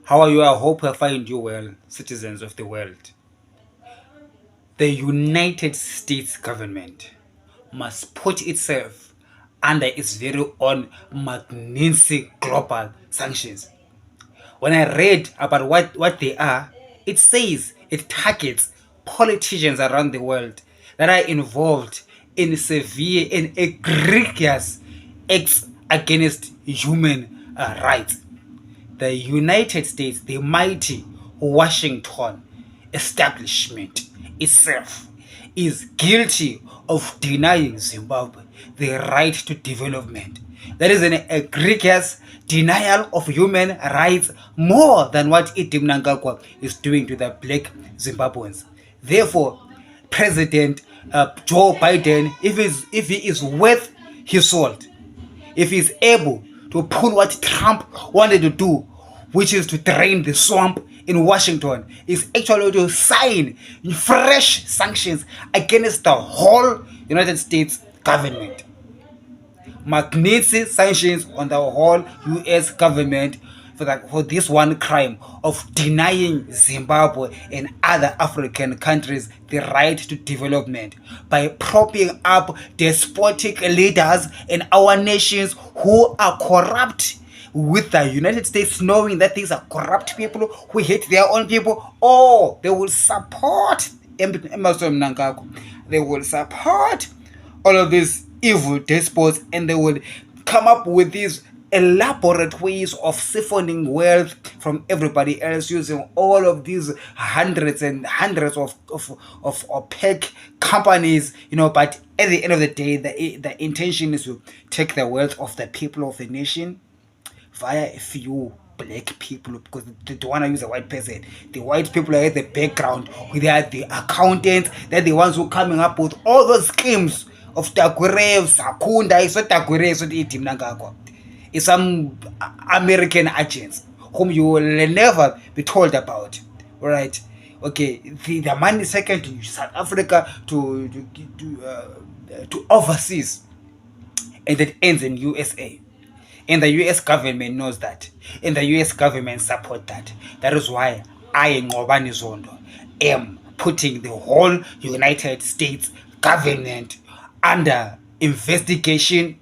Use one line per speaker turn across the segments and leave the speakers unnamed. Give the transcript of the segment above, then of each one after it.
How are you? I hope I find you well, citizens of the world. The United States government must put itself under its very own magnificent global sanctions. When I read about what they are, it says it targets politicians around the world that are involved in severe and egregious acts against human rights. The United States, the mighty Washington establishment itself, is guilty of denying Zimbabwe the right to development. That is an egregious denial of human rights more than what Idi Mnangagwa is doing to the black Zimbabweans. Therefore, President Joe Biden, if he is worth his salt, if he's able to pull what Trump wanted to do, which is to drain the swamp in Washington, is actually to sign fresh sanctions against the whole United States government. Magnificent sanctions on the whole US government for this one crime of denying Zimbabwe and other African countries the right to development by propping up despotic leaders in our nations who are corrupt, with the United States knowing that these are corrupt people who hate their own people. Oh, they will support Emerson Mnangagwa. They will support all of these evil despots, and they will come up with these elaborate ways of siphoning wealth from everybody else using all of these hundreds and hundreds of opaque companies, but at the end of the day, the intention is to take the wealth of the people of the nation via a few black people, because they don't want to use a white person. The white people are at the background, they are the accountants, they're the ones who are coming up with all those schemes of Takurev, Sakunda. It's not Takurev, it's not Idi Mnangagwa. It's some American agents whom you will never be told about. Right? Okay, the money is taken to South Africa, to overseas, and it ends in USA. And the US government knows that. And the US government support that. That is why I, Ngobani Zondo, am putting the whole United States government under investigation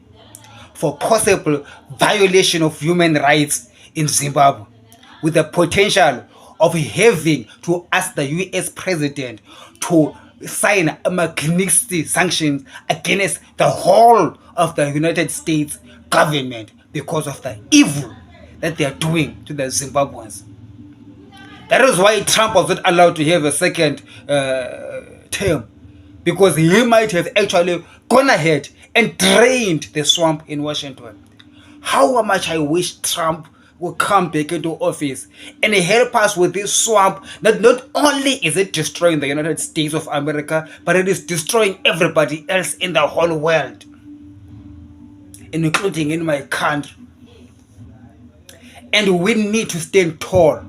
for possible violation of human rights in Zimbabwe, with the potential of having to ask the US president to sign a magnificent sanctions against the whole of the United States government because of the evil that they are doing to the Zimbabweans. That is why Trump was not allowed to have a second term, because he might have actually gone ahead and drained the swamp in Washington. How much I wish Trump will come back into office and help us with this swamp. Not only is it destroying the United States of America, but it is destroying everybody else in the whole world, including in my country. And we need to stand tall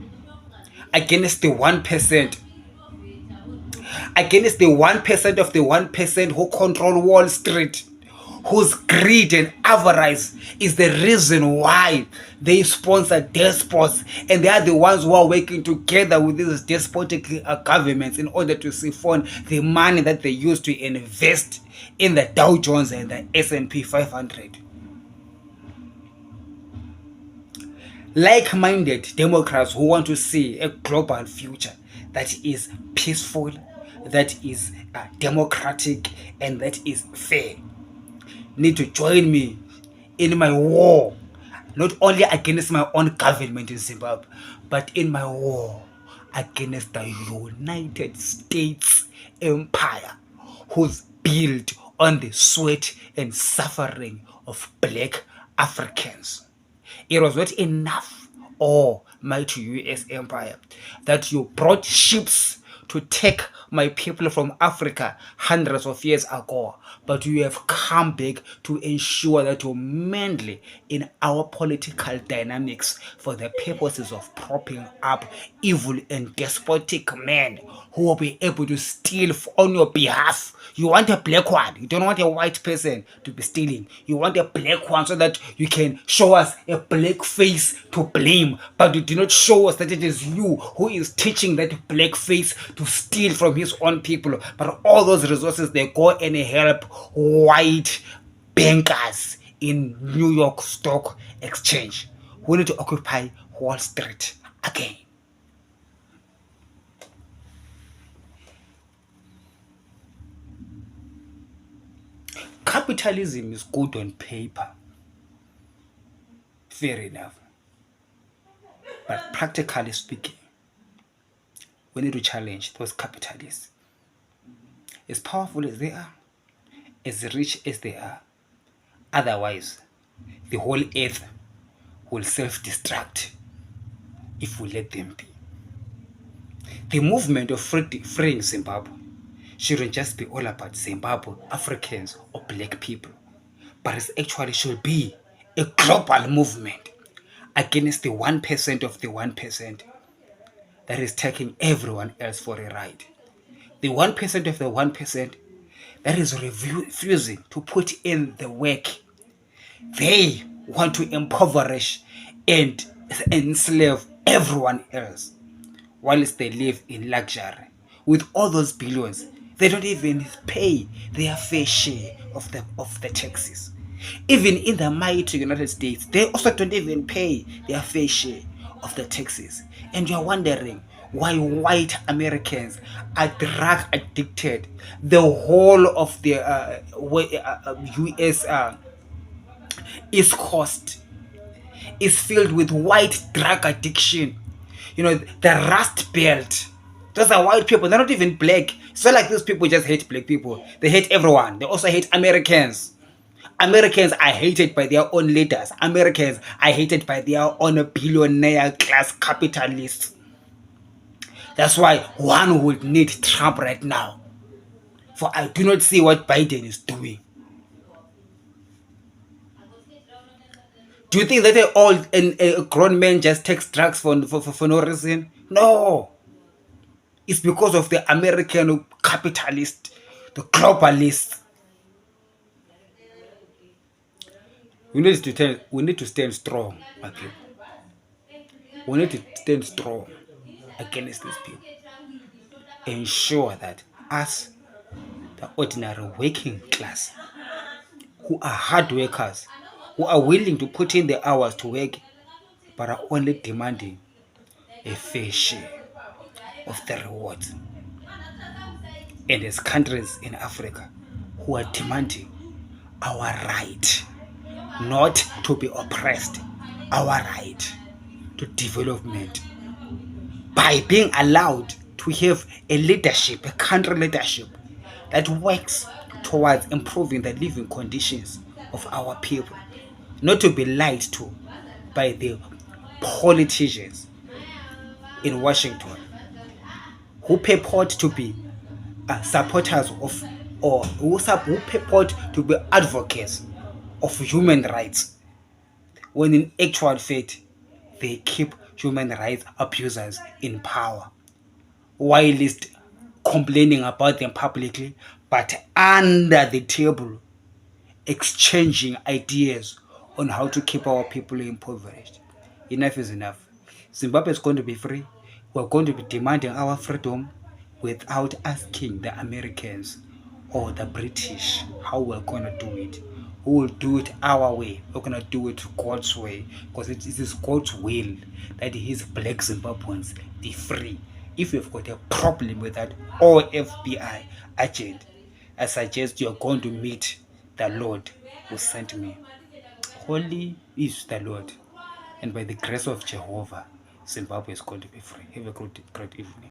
against the 1%, against the 1% of the 1% who control Wall Street, whose greed and avarice is the reason why they sponsor despots, and they are the ones who are working together with these despotic governments in order to siphon the money that they use to invest in the Dow Jones and the S&P 500. Like-minded Democrats who want to see a global future that is peaceful, that is democratic, and that is fair need to join me in my war, not only against my own government in Zimbabwe, but in my war against the United States empire, who's built on the sweat and suffering of black Africans. It was not enough, oh mighty US empire, that you brought ships to take my people from Africa hundreds of years ago, but you have come back to ensure that you meddle in our political dynamics for the purposes of propping up evil and despotic men who will be able to steal on your behalf. You want a black one. You don't want a white person to be stealing. You want a black one so that you can show us a black face to blame, but you do not show us that it is you who is teaching that black face to steal from his own people. But all those resources, they go and help white bankers in New York Stock Exchange. We need to occupy Wall Street again. Capitalism is good on paper, fair enough, but practically speaking, we need to challenge those capitalists. As powerful as they are, as rich as they are, otherwise the whole earth will self-destruct if we let them be. The movement of freeing Zimbabwe shouldn't just be all about Zimbabwe, Africans, or black people, but it actually should be a global movement against the 1% of the 1% that is taking everyone else for a ride. The 1% of the 1% that is refusing to put in the work. They want to impoverish and enslave everyone else whilst they live in luxury. With all those billions, they don't even pay their fair share of the taxes. Even in the mighty United States, they also don't even pay their fair share of the taxes. And you're wondering why white Americans are drug addicted. The whole of the US East Coast is filled with white drug addiction. You know, the Rust Belt. Those are white people. They're not even black. So like these people just hate black people. They hate everyone. They also hate Americans. Americans are hated by their own leaders. Americans are hated by their own billionaire class capitalists. That's why one would need Trump right now. For I do not see what Biden is doing. Do you think that a grown man just takes drugs for no reason? No. It's because of the American capitalist, the globalists. We need to stand strong, my people. We need to stand strong against these people. Ensure that us, the ordinary working class, who are hard workers, who are willing to put in the hours to work, but are only demanding a fair share of the rewards. And there's countries in Africa who are demanding our right not to be oppressed, our right to development, by being allowed to have a leadership, a country leadership that works towards improving the living conditions of our people, not to be lied to by the politicians in Washington who purport to be supporters of, or who purport to be advocates of human rights, when in actual fact they keep human rights abusers in power, whilst complaining about them publicly, but under the table exchanging ideas on how to keep our people impoverished. Enough is enough. Zimbabwe is going to be free. We're going to be demanding our freedom without asking the Americans or the British how we're going to do it. We will do it our way. We're going to do it God's way, because it is God's will that his black Zimbabweans be free. If you've got a problem with that, or FBI agent, I suggest you're going to meet the Lord who sent me. Holy is the Lord, and by the grace of Jehovah, Zimbabwe is going to be free. Have a great evening.